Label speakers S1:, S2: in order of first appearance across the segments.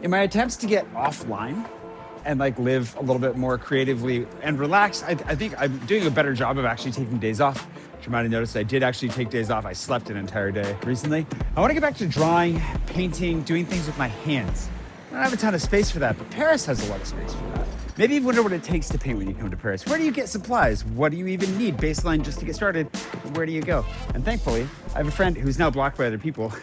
S1: In my attempts to get offline and like live a little bit more creatively and relaxed, I think I'm doing a better job of actually taking days off. You might have noticed I did actually take days off. I slept an entire day recently. I want to get back to drawing, painting, doing things with my hands. I don't have a ton of space for that, but Paris has a lot of space for that. Maybe you wonder what it takes to paint when you come to Paris. Where do you get supplies? What do you even need? Baseline just to get started. Where do you go? And thankfully, I have a friend who's now blocked by other people,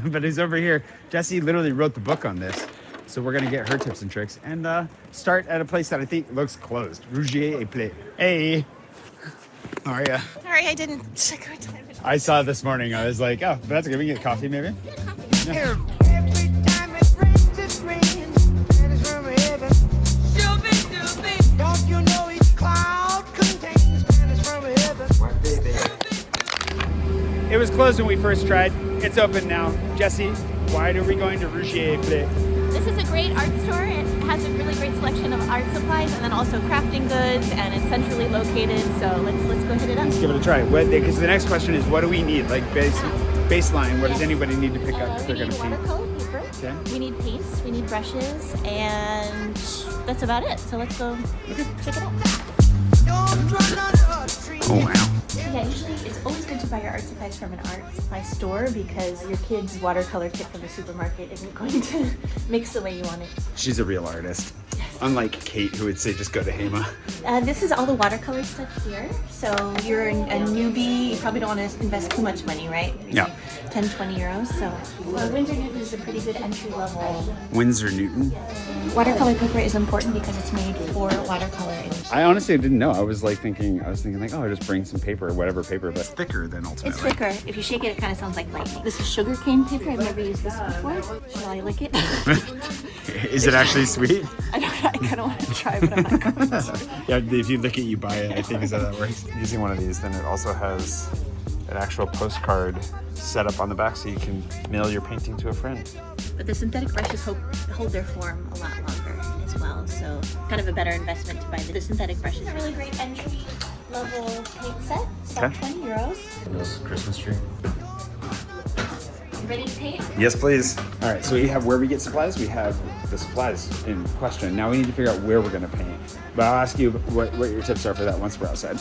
S1: but who's over here. Jessie literally wrote the book on this. So we're gonna get her tips and tricks and start at a place that I think looks closed. Rougier et Plate. Hey. How are you?
S2: Sorry, I didn't check our time.
S1: I saw it this morning. I was like, oh, that's good. We can get coffee maybe?
S2: Yeah, coffee.
S1: Yeah.
S3: Every time it rains, it rains, and it's from heaven. Stupid, stupid. Don't you know each cloud contains planets from heaven? What baby?
S1: It was closed when we first tried. It's open now. Jessie, why are we going to Rougier et Plate?
S2: This is a great art store. It has a really great selection of art supplies and then also crafting goods, and it's centrally located. So let's go hit it up.
S1: Let's give it a try. Because the next question is, what do we need? Like baseline, what does anybody need to pick up if they're going to paint?
S2: We need watercolor paper.
S1: Okay.
S2: We need paints. We need brushes, and that's about it. So let's go check it out.
S3: Don't run under a tree.
S1: Oh wow.
S2: Yeah, usually it's always good to buy your art supplies from an art supply store because your kid's watercolor kit from the supermarket isn't going to mix the way you want it.
S1: She's a real artist. Unlike Kate, who would say just go to Hema.
S2: This is all the watercolor stuff here. So you're a newbie, you probably don't want to invest too much money, right?
S1: Yeah.
S2: 10, 20 euros. So Winsor Newton is a pretty good entry level.
S1: Winsor Newton.
S2: Watercolor paper is important because it's made for watercolor.
S1: I honestly didn't know. I was thinking like, oh, just bring some paper, whatever paper, but it's thicker than ultimately.
S2: It's thicker. If you shake it, it kind of sounds like lightning. This is sugarcane paper. I've never used this before. Shall I lick it?
S1: Is it actually sweet?
S2: I kind of want to try, but I'm not going to.
S1: Yeah, if you lick it, you buy it. I think is how that works. Using one of these, then it also has an actual postcard set up on the back so you can mail your painting to a friend.
S2: But the synthetic brushes hold their form a lot longer as well, so kind of a better investment to buy the synthetic brushes. Really great entry level paint set. It's about 20 euros.
S1: This Christmas tree.
S2: You ready to paint?
S1: Yes, please. All right, so we have where we get supplies. We have the supplies in question. Now we need to figure out where we're going to paint. But I'll ask you what your tips are for that once we're outside.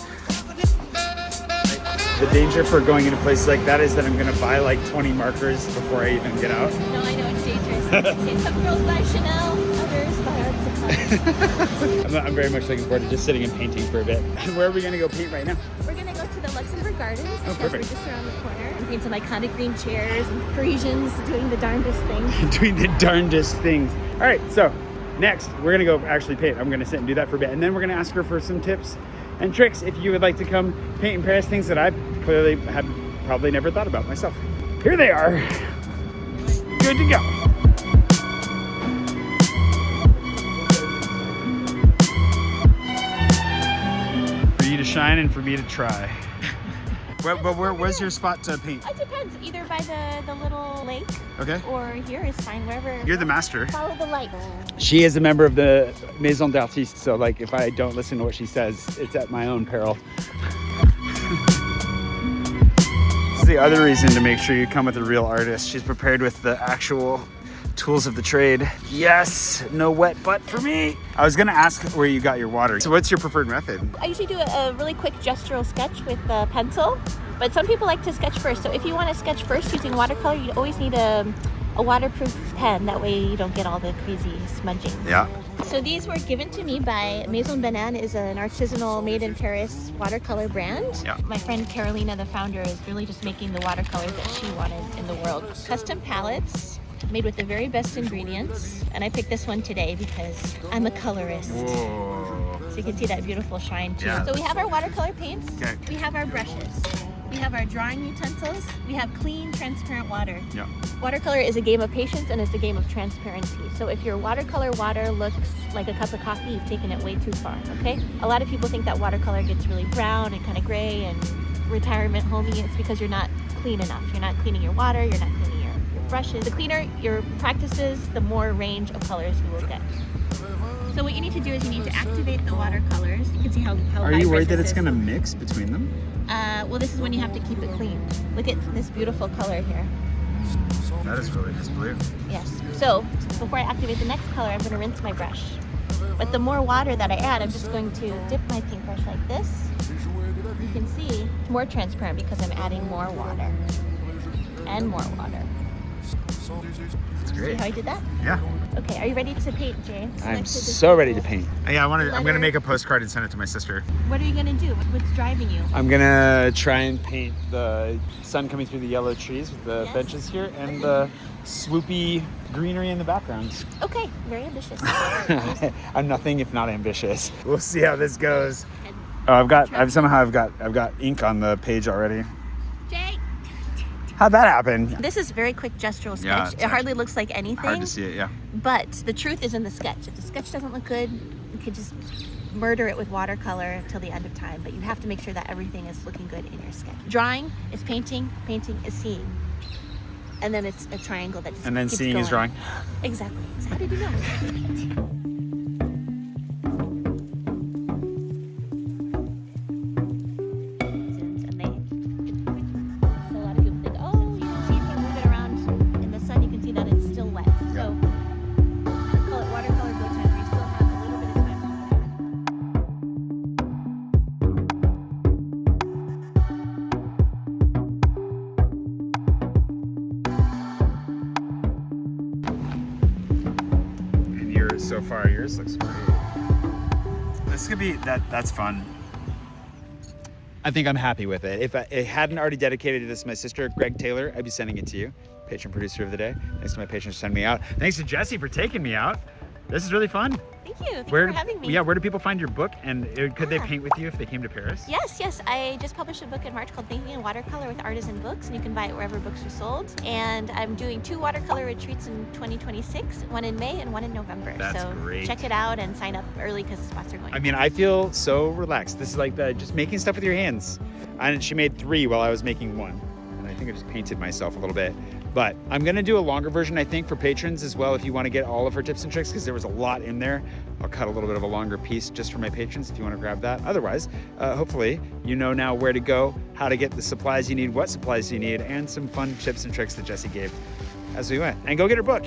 S1: The danger for going into places like that is that I'm going to buy like 20 markers before I even get out.
S2: No, I know it's dangerous. Some girls buy Chanel, others buy art supplies.
S1: I'm very much looking forward to just sitting and painting for a bit. Where are we going to go paint right now?
S2: We're going to go to the Luxembourg Gardens because
S1: perfect.
S2: we're just around the corner. And paint some iconic green chairs and Parisians doing the darndest things.
S1: Doing the darndest things. All right, so next we're going to go actually paint. I'm going to sit and do that for a bit. And then we're going to ask her for some tips and tricks if you would like to come paint in Paris, things that I clearly have probably never thought about myself. Here they are. Good to go. For you to shine and for me to try. But where's your spot to paint?
S2: It depends. Either by the little lake,
S1: Okay.
S2: or here is fine, wherever.
S1: You're the master.
S2: Follow the light.
S1: She is a member of the Maison d'Artiste, so like if I don't listen to what she says, it's at my own peril. This is the other reason to make sure you come with a real artist. She's prepared with the actual tools of the trade. Yes, no wet butt for me. I was gonna ask where you got your water. So what's your preferred method?
S2: I usually do a really quick gestural sketch with a pencil, but some people like to sketch first. So if you want to sketch first using watercolor, you always need a waterproof pen. That way you don't get all the crazy smudging.
S1: Yeah.
S2: So these were given to me by Maison Banane, is an artisanal made in Paris watercolor brand.
S1: Yeah.
S2: My friend Carolina, the founder, is really just making the watercolors that she wanted in the world. Custom palettes made with the very best ingredients. And I picked this one today because I'm a colorist.
S1: Whoa.
S2: So you can see that beautiful shine too.
S1: Yeah.
S2: So we have our watercolor paints.
S1: Okay.
S2: We have our brushes. We have our drawing utensils. We have clean, transparent water.
S1: Yeah.
S2: Watercolor is a game of patience and it's a game of transparency. So if your watercolor water looks like a cup of coffee, you've taken it way too far, okay? A lot of people think that watercolor gets really brown and kind of gray and retirement homey. It's because you're not clean enough. You're not cleaning your water, you're not cleaning your brushes. The cleaner your practices, the more range of colors you will get. So what you need to do is you need to activate the watercolors. You can see how
S1: Are you worried that
S2: this
S1: it's
S2: is.
S1: gonna mix between them?
S2: Well, this is when you have to keep it clean. Look at this beautiful color here.
S1: That is really just blue.
S2: Yes. So before I activate the next color, I'm going to rinse my brush. But the more water that I add, I'm just going to dip my paintbrush like this. You can see it's more transparent because I'm adding more water. And more water.
S1: It's
S2: See
S1: great.
S2: how I did that?
S1: Yeah.
S2: Okay, are you ready to paint, Jay?
S1: I'm
S2: Next to this
S1: so ready to
S2: little-
S1: paint. Yeah, I'm gonna
S2: letter.
S1: make a postcard and send it to my sister.
S2: What are you going to do? What's driving you?
S1: I'm gonna try and paint the sun coming through the yellow trees with the
S2: Yes.
S1: benches here and the swoopy greenery in the background.
S2: Okay, very ambitious.
S1: I'm nothing if not ambitious. We'll see how this goes.
S2: And
S1: Oh, I've got ink on the page already.
S2: Jay!
S1: How'd that happen?
S2: This is very quick gestural sketch.
S1: Yeah, it's
S2: It hardly looks like anything.
S1: Hard to see it, yeah.
S2: But the truth is in the sketch. If the sketch doesn't look good, you could just murder it with watercolor till the end of time. But you have to make sure that everything is looking good in your sketch. Drawing is painting, painting is seeing. And then it's a triangle that just
S1: And then
S2: keeps
S1: seeing is
S2: going.
S1: drawing.
S2: Exactly. So how did you know? And so a lot of people think, oh, you can see if you move it around in the sun, you can see that it's still wet. So we call it watercolor go time, where you still have a little bit of time.
S1: And yours, so far, yours looks great. This could be, that's fun. I think I'm happy with it. If I hadn't already dedicated this to my sister, Greg Taylor, I'd be sending it to you, patron producer of the day. Thanks to my patrons for sending me out. Thanks to Jesse for taking me out. This is really fun.
S2: Thank you. Thank you for having me.
S1: Yeah, where do people find your book? And could they
S2: Yeah.
S1: paint with you if they came to Paris?
S2: Yes. I just published a book in March called Painting in Watercolor with Artisan Books, and you can buy it wherever books are sold. And I'm doing 2 watercolor retreats in 2026, one in May and one in November.
S1: That's
S2: so
S1: great.
S2: check it out and sign up early because the spots are going.
S1: I mean, I feel so relaxed. This is like just making stuff with your hands. And she made 3 while I was making 1. And I think I just painted myself a little bit. But I'm gonna do a longer version, I think, for patrons as well, if you wanna get all of her tips and tricks, because there was a lot in there. I'll cut a little bit of a longer piece just for my patrons if you wanna grab that. Otherwise, hopefully, you know now where to go, how to get the supplies you need, what supplies you need, and some fun tips and tricks that Jessie gave as we went. And go get her book.